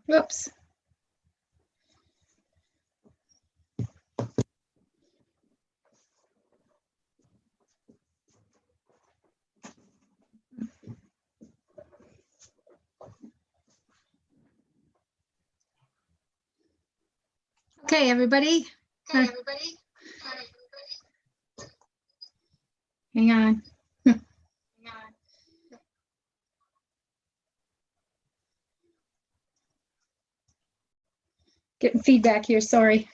Whoops. Okay, everybody. Hang on. Getting feedback here, sorry.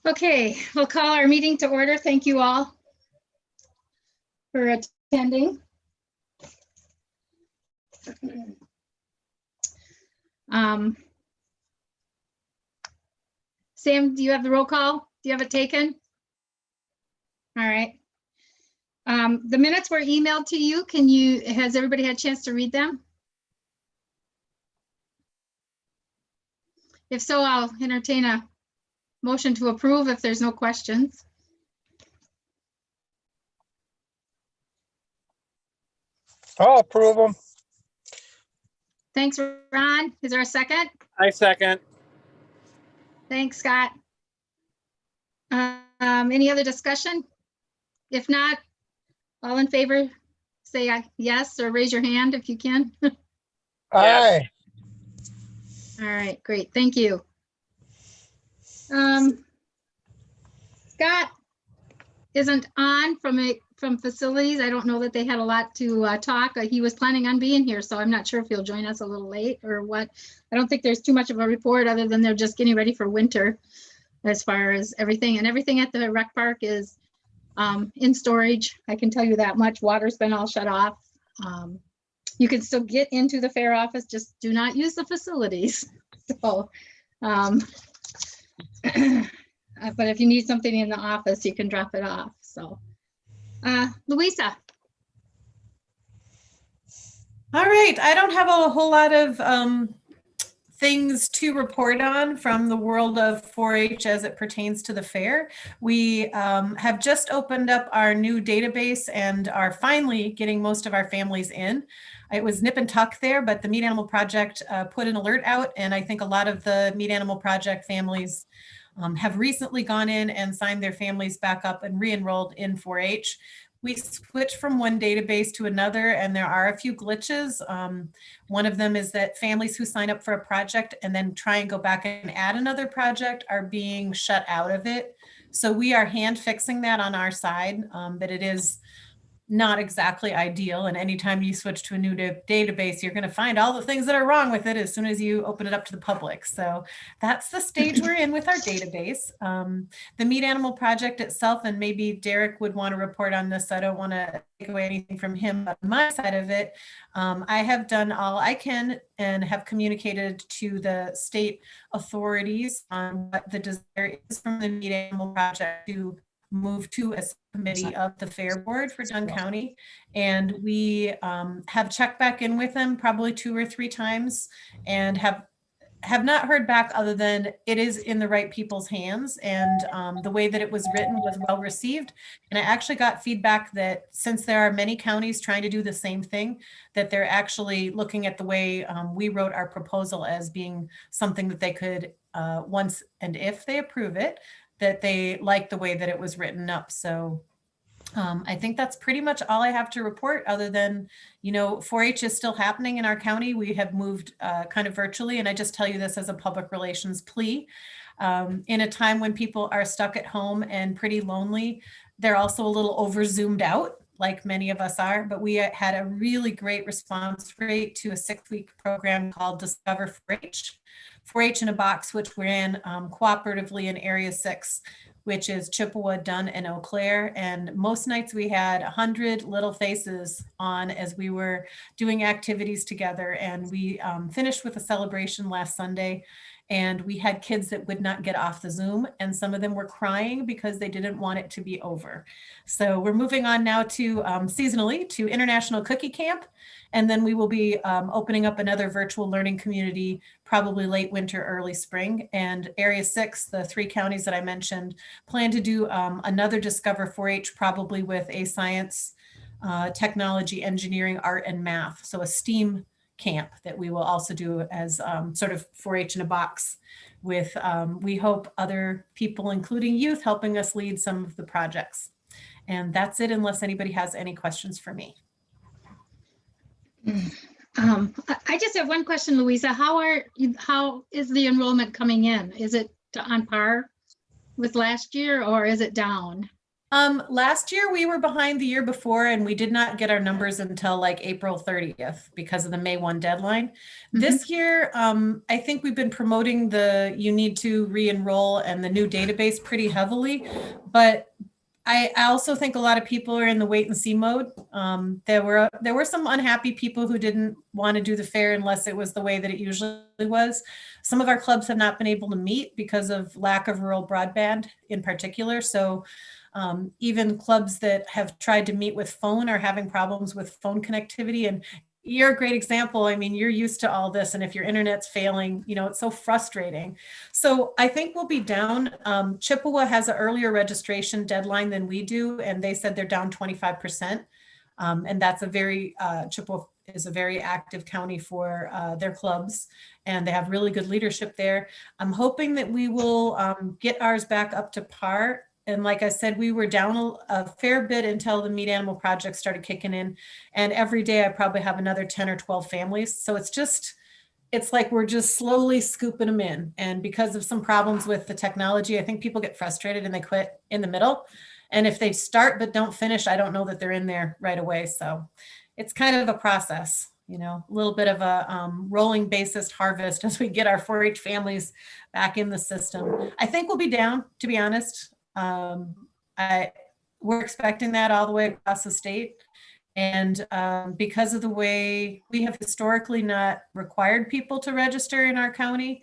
Okay, we'll call our meeting to order. Thank you all for attending. Sam, do you have the roll call? Do you have it taken? All right. The minutes were emailed to you. Has everybody had a chance to read them? If so, I'll entertain a motion to approve if there's no questions. I'll approve them. Thanks, Ron. Is there a second? I second. Thanks, Scott. Any other discussion? If not, all in favor, say yes or raise your hand if you can. Aye. All right, great. Thank you. Scott isn't on from facilities. I don't know that they had a lot to talk. He was planning on being here, so I'm not sure if he'll join us a little late or what. I don't think there's too much of a report other than they're just getting ready for winter as far as everything. And everything at the rec park is in storage. I can tell you that much. Water's been all shut off. You can still get into the fair office, just do not use the facilities. So, but if you need something in the office, you can drop it off. So, Louisa. All right, I don't have a whole lot of things to report on from the world of 4-H as it pertains to the fair. We have just opened up our new database and are finally getting most of our families in. It was nip and tuck there, but the Meat Animal Project put an alert out, and I think a lot of the Meat Animal Project families have recently gone in and signed their families back up and re-enrolled in 4-H. We switched from one database to another, and there are a few glitches. One of them is that families who sign up for a project and then try and go back and add another project are being shut out of it. So we are hand fixing that on our side, but it is not exactly ideal. And anytime you switch to a new database, you're going to find all the things that are wrong with it as soon as you open it up to the public. So that's the stage we're in with our database. The Meat Animal Project itself, and maybe Derek would want to report on this. I don't want to take away anything from him, but on my side of it, I have done all I can and have communicated to the state authorities on what the desire is from the Meat Animal Project to move to a committee of the Fair Board for Dunn County. And we have checked back in with them probably 2 or 3 times and have not heard back other than it is in the right people's hands. And the way that it was written was well received. And I actually got feedback that since there are many counties trying to do the same thing, that they're actually looking at the way we wrote our proposal as being something that they could, once and if they approve it, that they like the way that it was written up. So I think that's pretty much all I have to report, other than, 4-H is still happening in our county. We have moved kind of virtually, and I just tell you this as a public relations plea. In a time when people are stuck at home and pretty lonely, they're also a little over zoomed out, like many of us are, but we had a really great response rate to a 6-week program called Discover 4-H. 4-H in a Box, which ran cooperatively in Area 6, which is Chippewa, Dunn, and Eau Claire. And most nights we had 100 little faces on as we were doing activities together. And we finished with a celebration last Sunday. and we had kids that would not get off the Zoom, and some of them were crying because they didn't want it to be over. So we're moving on now to seasonally to International Cookie Camp, and then we will be opening up another virtual learning community probably late winter, early spring. And Area 6, the 3 counties that I mentioned, plan to do another Discover 4-H, probably with a science, technology, engineering, art, and math. So a STEAM camp that we will also do as sort of 4-H in a box with, we hope, other people, including youth, helping us lead some of the projects. And that's it, unless anybody has any questions for me. I just have one question, Louisa. How is the enrollment coming in? Is it on par with last year, or is it down? Last year we were behind the year before, and we did not get our numbers until like April 30th because of the May 1 deadline. This year, I think we've been promoting the you need to re-enroll and the new database pretty heavily, but I also think a lot of people are in the wait and see mode. There were some unhappy people who didn't want to do the fair unless it was the way that it usually was. Some of our clubs have not been able to meet because of lack of rural broadband in particular. So even clubs that have tried to meet with phone are having problems with phone connectivity. And you're a great example. I mean, you're used to all this. And if your internet's failing, you know, it's so frustrating. So I think we'll be down. Chippewa has an earlier registration deadline than we do. And they said they're down 25%. And that's a very, Chippewa is a very active county for their clubs. And they have really good leadership there. I'm hoping that we will get ours back up to par. And like I said, we were down a fair bit until the Meat Animal Project started kicking in. And every day I probably have another 10 or 12 families. So it's like we're just slowly scooping them in. And because of some problems with the technology, I think people get frustrated and they quit in the middle. And if they start but don't finish, I don't know that they're in there right away. So it's kind of a process, you know, a little bit of a rolling basis harvest as we get our 4-H families back in the system. I think we'll be down, to be honest. We're expecting that all the way across the state. And because of the way we have historically not required people to register in our county,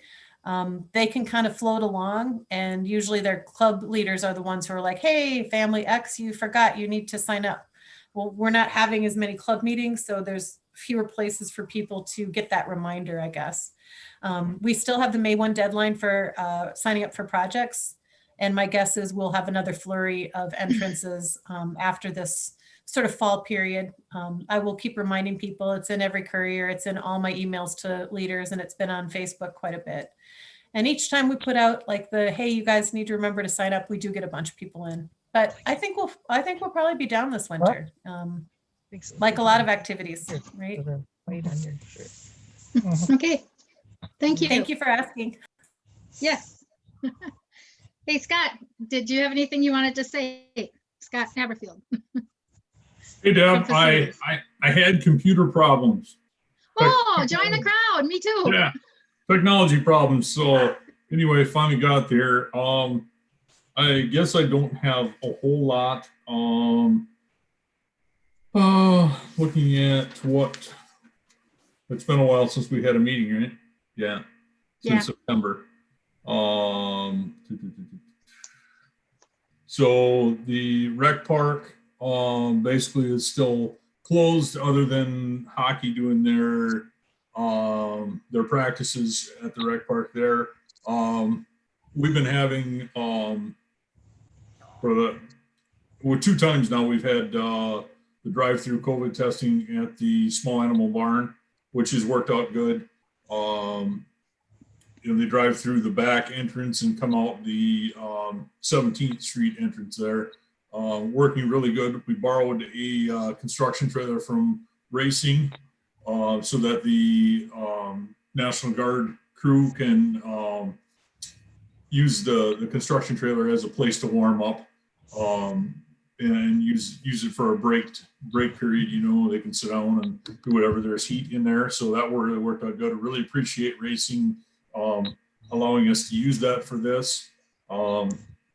they can kind of float along. And usually their club leaders are the ones who are like, hey, family X, you forgot, you need to sign up. Well, we're not having as many club meetings, so there's fewer places for people to get that reminder, I guess. We still have the May 1 deadline for signing up for projects. And my guess is we'll have another flurry of entrances after this sort of fall period. I will keep reminding people. It's in every courier. It's in all my emails to leaders, and it's been on Facebook quite a bit. And each time we put out like the, hey, you guys need to remember to sign up, we do get a bunch of people in. But I think we'll probably be down this winter, like a lot of activities, right? Okay, thank you. Thank you for asking. Yes. Hey, Scott, did you have anything you wanted to say? Scott Haberfield. Hey, Deb, I had computer problems. Oh, join the crowd. Me too. Yeah, technology problems. So anyway, finally got there. I guess I don't have a whole lot. Looking at what, it's been a while since we had a meeting, right? Yeah, since September. So the rec park basically is still closed, other than hockey doing their practices at the rec park there. We've been having well, 2 times now we've had the drive-through COVID testing at the small animal barn, which has worked out good. You know, they drive through the back entrance and come out the 17th Street entrance there. Working really good. We borrowed a construction trailer from Racing so that the National Guard crew can use the construction trailer as a place to warm up and use it for a break period. You know, they can sit down and do whatever. There's heat in there, so that really worked out good. I really appreciate Racing allowing us to use that for this. You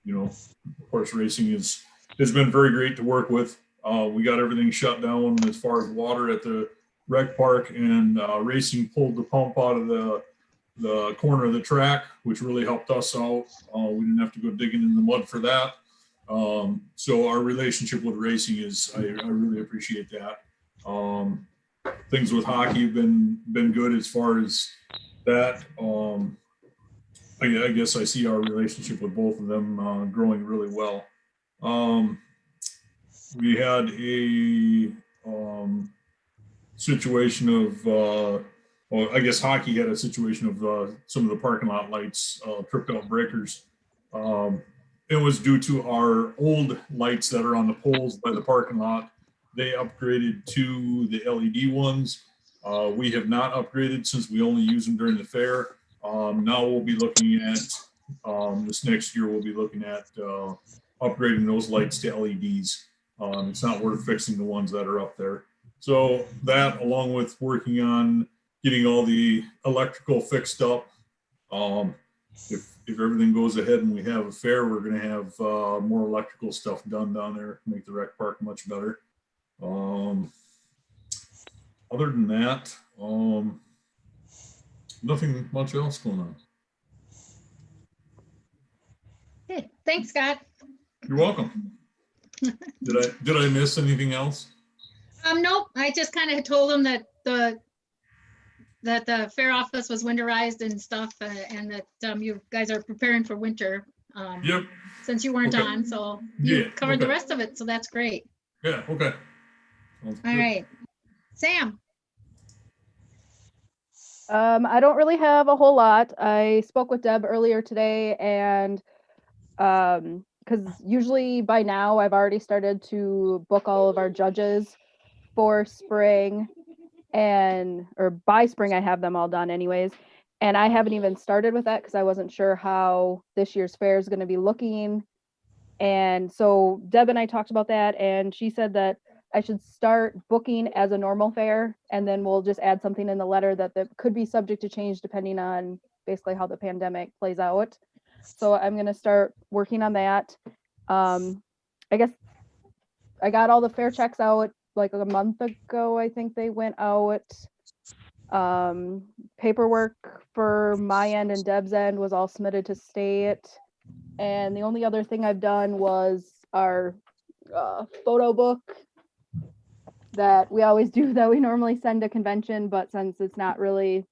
know, of course, Racing has been very great to work with. We got everything shut down as far as water at the rec park, and Racing pulled the pump out of the the corner of the track, which really helped us out. We didn't have to go digging in the mud for that. So our relationship with racing is, I really appreciate that. Things with hockey have been good as far as that. I guess I see our relationship with both of them growing really well. We had a situation of, well, I guess hockey had a situation of some of the parking lot lights tripped out breakers. It was due to our old lights that are on the poles by the parking lot. They upgraded to the LED ones. We have not upgraded since we only use them during the fair. Now we'll be looking at, this next year, we'll be looking at upgrading those lights to LEDs. It's not worth fixing the ones that are up there. So that, along with working on getting all the electrical fixed up, if everything goes ahead and we have a fair, we're going to have more electrical stuff done down there, make the rec park much better. Other than that, nothing much else going on. Okay, thanks, Scott. You're welcome. Did I miss anything else? Nope, I just kind of told him that the fair office was winterized and stuff, and that you guys are preparing for winter. Yep. Since you weren't Okay. on, so you Yeah, covered the okay. rest of it, so that's great. Yeah, okay. Sounds All good. right, Sam. I don't really have a whole lot. I spoke with Deb earlier today, and because usually by now I've already started to book all of our judges for spring, or by spring I have them all done anyways. And I haven't even started with that because I wasn't sure how this year's fair is going to be looking. And so Deb and I talked about that, and she said that I should start booking as a normal fair, and then we'll just add something in the letter that could be subject to change depending on basically how the pandemic plays out. So I'm going to start working on that. I guess I got all the fair checks out like a month ago. I think they went out. Paperwork for my end and Deb's end was all submitted to state. And the only other thing I've done was our photo book that we always do, that we normally send to convention, but since it's not really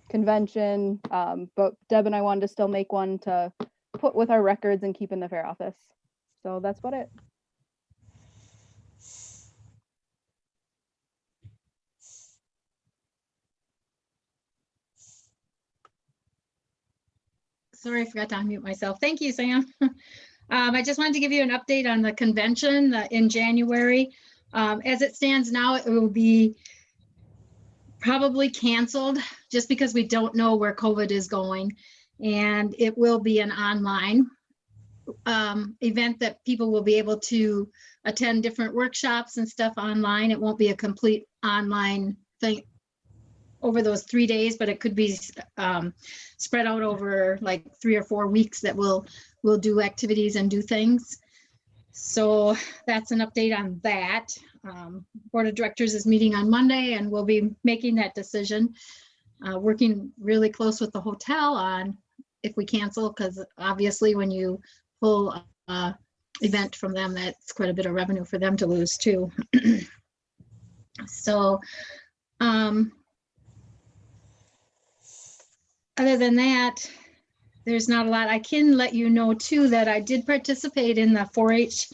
convention, but Deb and I wanted to still make one to put with our records and keep in the fair office. So that's about it. Sorry, I forgot to unmute myself. Thank you, Sam. I just wanted to give you an update on the convention in January. As it stands now, it will be probably canceled just because we don't know where COVID is going. And it will be an online event that people will be able to attend different workshops and stuff online. It won't be a complete online thing over those 3 days, but it could be spread out over like 3 or 4 weeks that we'll do activities and do things. So that's an update on that. Board of Directors is meeting on Monday, and we'll be making that decision. Working really close with the hotel on if we cancel, because obviously when you pull event from them, that's quite a bit of revenue for them to lose too. So other than that, there's not a lot. I can let you know too that I did participate in the 4-H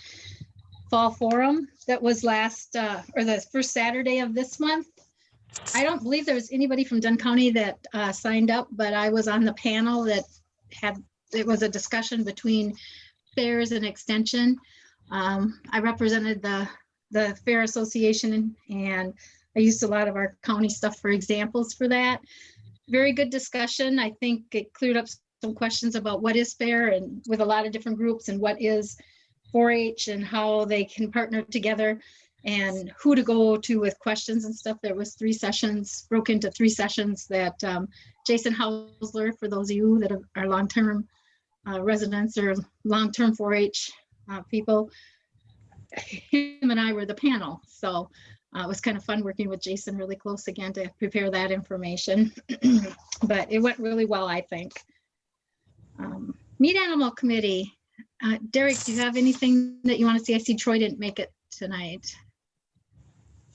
Fall Forum that was last, or the first Saturday of this month. I don't believe there was anybody from Dunn County that signed up, but I was on the panel that it was a discussion between fairs and extension. I represented the Fair Association, and I used a lot of our county stuff for examples for that. Very good discussion. I think it cleared up some questions about what is fair, and with a lot of different groups, and what is 4-H and how they can partner together, and who to go to with questions and stuff. There was 3 sessions, broke into 3 sessions that Jason Hausler, for those of you that are long-term residents or long-term 4-H people, him and I were the panel. So It was kind of fun working with Jason really close again to prepare that information. But it went really well, I think. Meat Animal Committee. Derek, do you have anything that you want to see? I see Troy didn't make it tonight.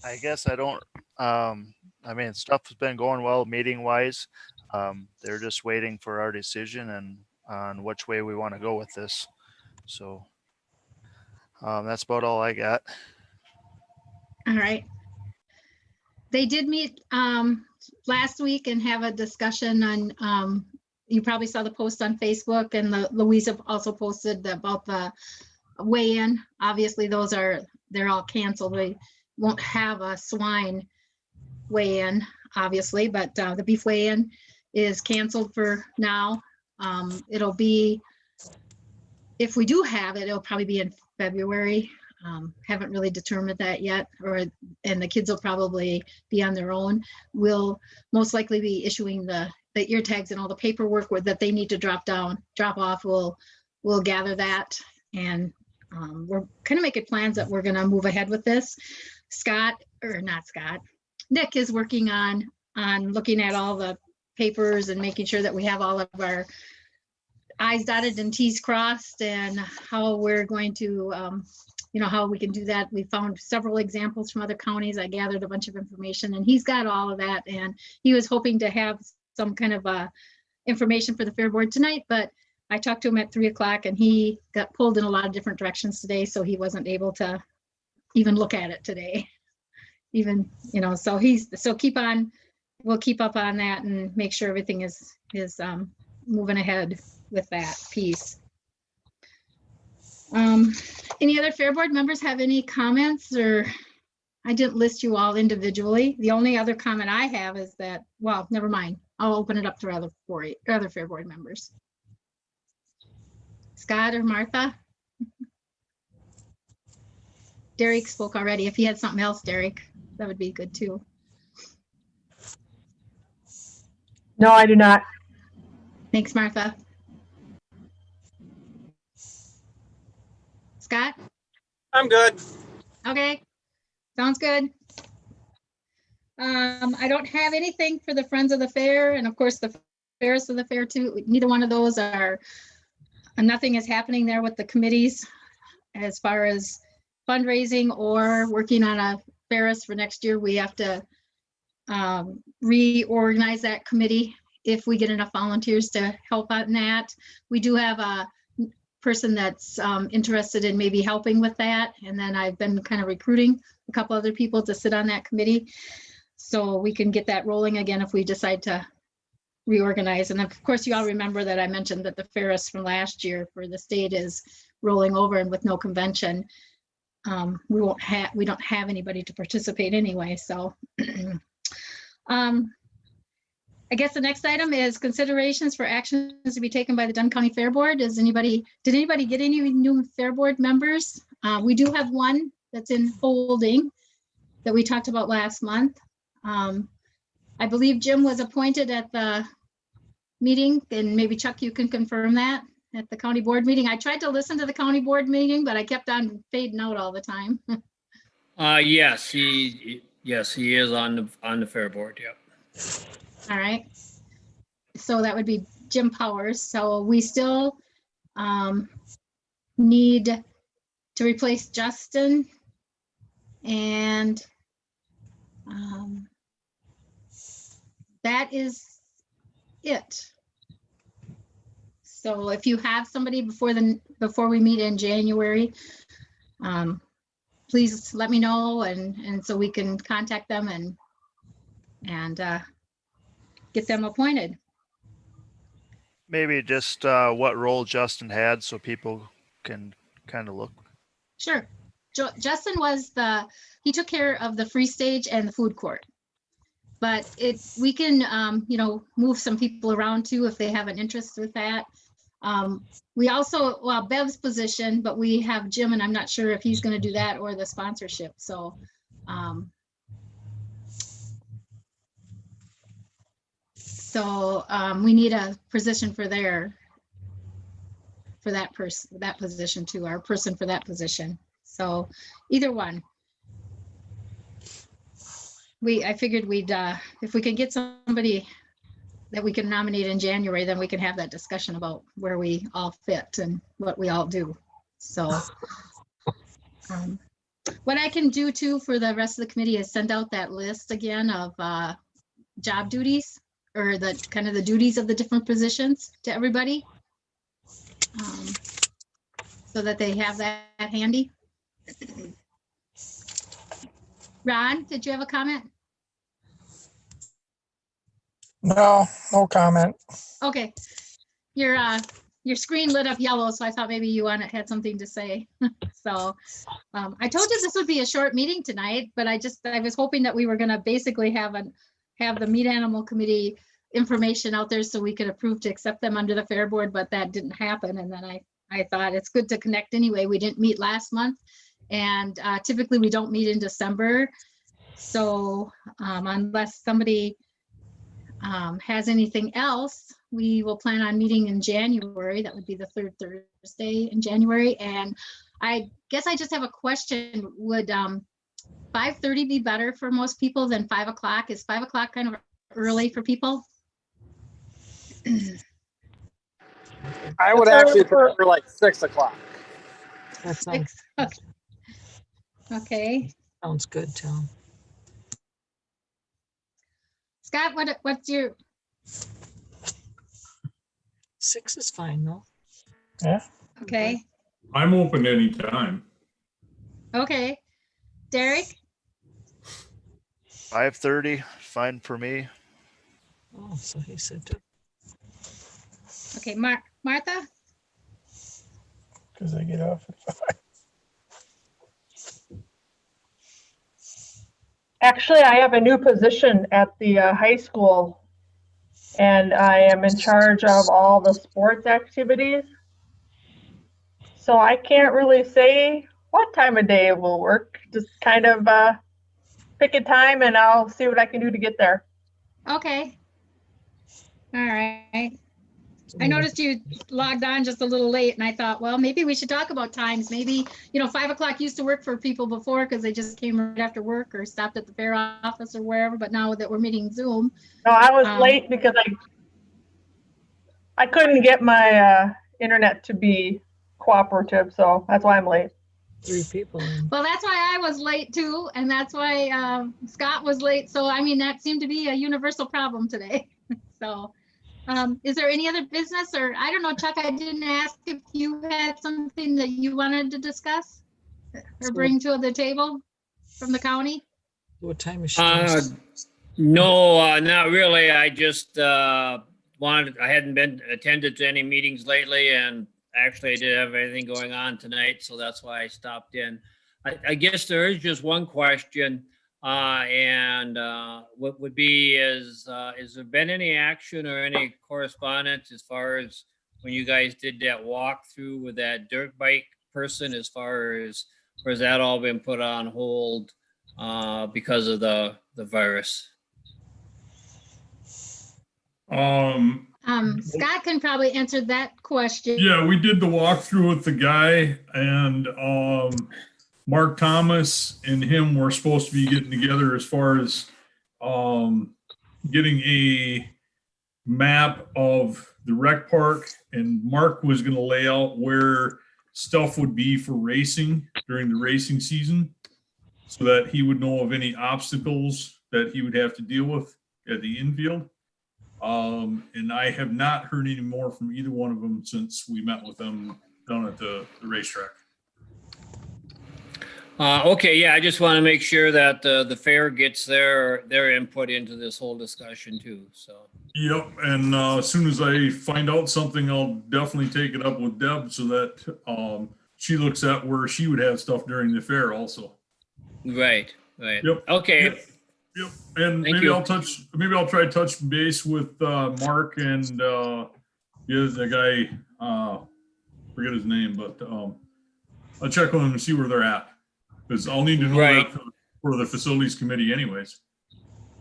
I guess I don't, I mean, stuff has been going well meeting wise. They're just waiting for our decision and on which way we want to go with this. So that's about all I got. All right. They did meet last week and have a discussion on, you probably saw the post on Facebook, and Louisa also posted about the weigh-in. Obviously, they're all canceled. We won't have a swine weigh-in, obviously, but the beef weigh-in is canceled for now. It'll be, if we do have it, it'll probably be in February. Haven't really determined that yet, and the kids will probably be on their own. We'll most likely be issuing the ear tags and all the paperwork that they need to drop off. We'll gather that, and we're kind of making plans that we're going to move ahead with this. Nick is working on looking at all the papers and making sure that we have all of our I's dotted and T's crossed, and how we're going to how we can do that. We found several examples from other counties. I gathered a bunch of information, and he's got all of that, and he was hoping to have some kind of information for the Fair Board tonight, but I talked to him at 3 o'clock, and he got pulled in a lot of different directions today, so he wasn't able to even look at it today. So we'll keep up on that and make sure everything is moving ahead with that piece. Any other Fair Board members have any comments? Or I didn't list you all individually. The only other comment I have is that, well, never mind. I'll open it up to other Fair Board members. Scott or Martha? Derek spoke already. If he had something else, Derek, that would be good too. No, I do not. Thanks, Martha. Scott? I'm good. Okay, sounds good. I don't have anything for the Friends of the Fair, and of course the Fairs of the Fair too. Neither one of those nothing is happening there with the committees as far as fundraising or working on a Ferris for next year. We have to reorganize that committee if we get enough volunteers to help on that. We do have a person that's interested in maybe helping with that, and then I've been kind of recruiting a couple other people to sit on that committee so we can get that rolling again if we decide to reorganize. And of course, you all remember that I mentioned that the Ferris from last year for the state is rolling over, and with no convention, we don't have anybody to participate anyway. So I guess the next item is considerations for actions to be taken by the Dunn County Fair Board. Did anybody get any new Fair Board members? We do have one that's in holding that we talked about last month. I believe Jim was appointed at the meeting, and maybe Chuck, you can confirm that at the county board meeting. I tried to listen to the county board meeting, but I kept on fading out all the time. Yes, he is on the Fair Board. Yep. All right. So that would be Jim Powers. So we still need to replace Justin, and that is it. So if you have somebody before we meet in January, please let me know, and so we can contact them and get them appointed. Maybe just what role Justin had so people can kind of look. Sure. Justin was he took care of the free stage and the food court. But we can, move some people around too if they have an interest with that. We also, Bev's position, but we have Jim, and I'm not sure if he's going to do that or the sponsorship. So we need a position for that person, that position too, our person for that position. So either one. I figured we'd, if we can get somebody that we can nominate in January, then we can have that discussion about where we all fit and what we all do. So what I can do too for the rest of the committee is send out that list again of job duties or the kind of the duties of the different positions to everybody. So that they have that handy. Ron, did you have a comment? No, no comment. Okay, your screen lit up yellow, so I thought maybe you had something to say. So I told you this would be a short meeting tonight, but I was hoping that we were going to basically have the meat animal committee information out there so we could approve to accept them under the fair board, but that didn't happen. And then I thought it's good to connect anyway. We didn't meet last month, and typically we don't meet in December. So unless somebody has anything else, we will plan on meeting in January. That would be the third Thursday in January. And I guess I just have a question. Would 5:30 be better for most people than 5 o'clock? Is 5 o'clock kind of early for people? I would actually prefer like 6 o'clock. That sounds, Okay. sounds good, Tom. Scott, what's your? 6 is fine, though. Yeah. Okay. I'm open anytime. Okay. Derek? 5:30, fine for me. Oh, so he said to. Okay, Martha? Because I get off at 5. Actually, I have a new position at the high school, and I am in charge of all the sports activities. So I can't really say what time of day it will work. Just kind of pick a time and I'll see what I can do to get there. Okay. All right. I noticed you logged on just a little late and I thought, well, maybe we should talk about times. Maybe, 5 o'clock used to work for people before because they just came right after work or stopped at the fair office or wherever. But now that we're meeting Zoom. No, I was late because I couldn't get my internet to be cooperative. So that's why I'm late. 3 people in. Well, that's why I was late too. And that's why Scott was late. So, I mean, that seemed to be a universal problem today. So. Is there any other business or I don't know, Chuck, I didn't ask if you had something that you wanted to discuss or bring to the table from the county? What time is she? No, not really. I just I hadn't been attended to any meetings lately, and actually I did have anything going on tonight, so that's why I stopped in. I guess there is just one question. And what would be is there been any action or any correspondence as far as when you guys did that walkthrough with that dirt bike person, as far as, or has that all been put on hold because of the virus? Scott can probably answer that question. Yeah, we did the walkthrough with the guy, and Mark Thomas and him were supposed to be getting together as far as getting a map of the rec park, and Mark was going to lay out where stuff would be for racing during the racing season so that he would know of any obstacles that he would have to deal with at the infield. And I have not heard any more from either one of them since we met with them down at the racetrack. Okay, yeah, I just want to make sure that the fair gets their input into this whole discussion too. So. Yep, and as soon as I find out something, I'll definitely take it up with Deb so that she looks at where she would have stuff during the fair also. Right. Yep. Okay. Yep. And Thank maybe you. I'll try to touch base with Mark and the guy, forget his name, but I'll check with him and see where they're at. Because I'll need to know Right. that for the facilities committee anyways.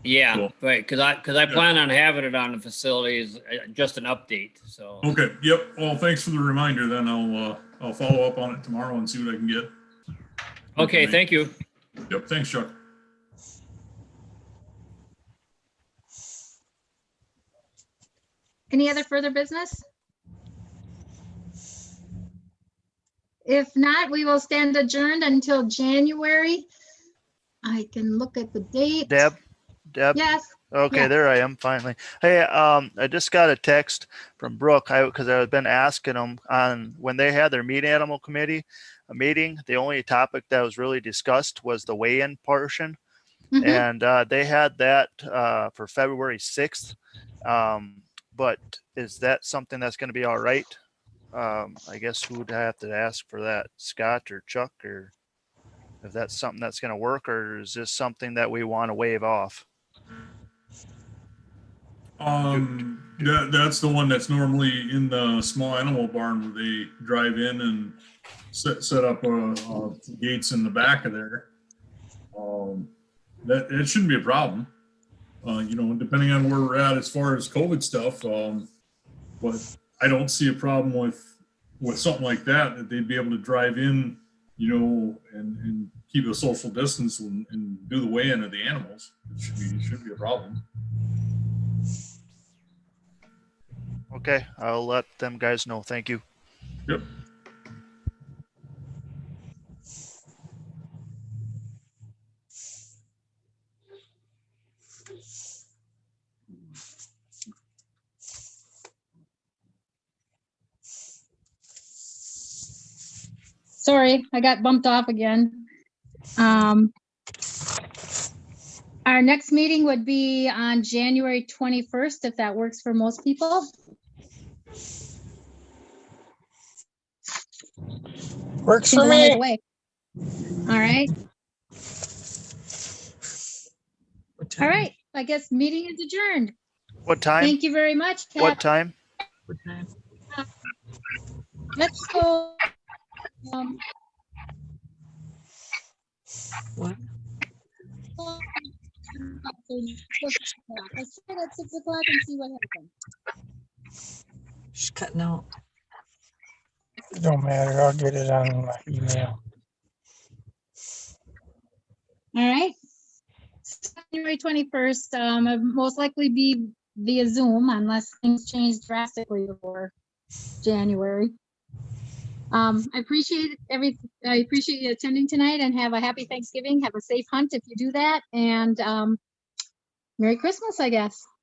Yeah, Cool. right. Because I plan on having it on the facilities, just an update. So. Okay, yep. Well, thanks for the reminder. Then I'll follow up on it tomorrow and see what I can get. Okay, thank you. Yep, thanks, Chuck. Any other further business? If not, we will stand adjourned until January. I can look at the date. Deb? Yes. Okay, Yeah. there I am finally. Hey, I just got a text from Brooke because I've been asking them on when they had their meat animal committee meeting. The only topic that was really discussed was the weigh-in portion, Mhm. and they had that for February 6th. But is that something that's going to be all right? I guess who would have to ask for that, Scott or Chuck, or if that's something that's going to work, or is this something that we want to waive off? That's the one that's normally in the small animal barn where they drive in and set up gates in the back of there. That it shouldn't be a problem. Depending on where we're at as far as COVID stuff. But I don't see a problem with something like that they'd be able to drive in, and keep a social distance and do the weigh-in of the animals. It should be a problem. Okay, I'll let them guys know. Thank you. Yep. Sorry, I got bumped off again. Our next meeting would be on January 21st, if that works for most people. Works Can for go either me. way. All right, What time? all right. I guess meeting is adjourned. What time? Thank you very much. What time? What time? Let's go. What? Let's try it at 6 o'clock and see what happens. She's cutting out. It don't matter. I'll get it on my email. All right. January 21st, most likely be via Zoom unless things change drastically before January. I appreciate you attending tonight, and have a happy Thanksgiving. Have a safe hunt if you do that, and Merry Christmas, I guess.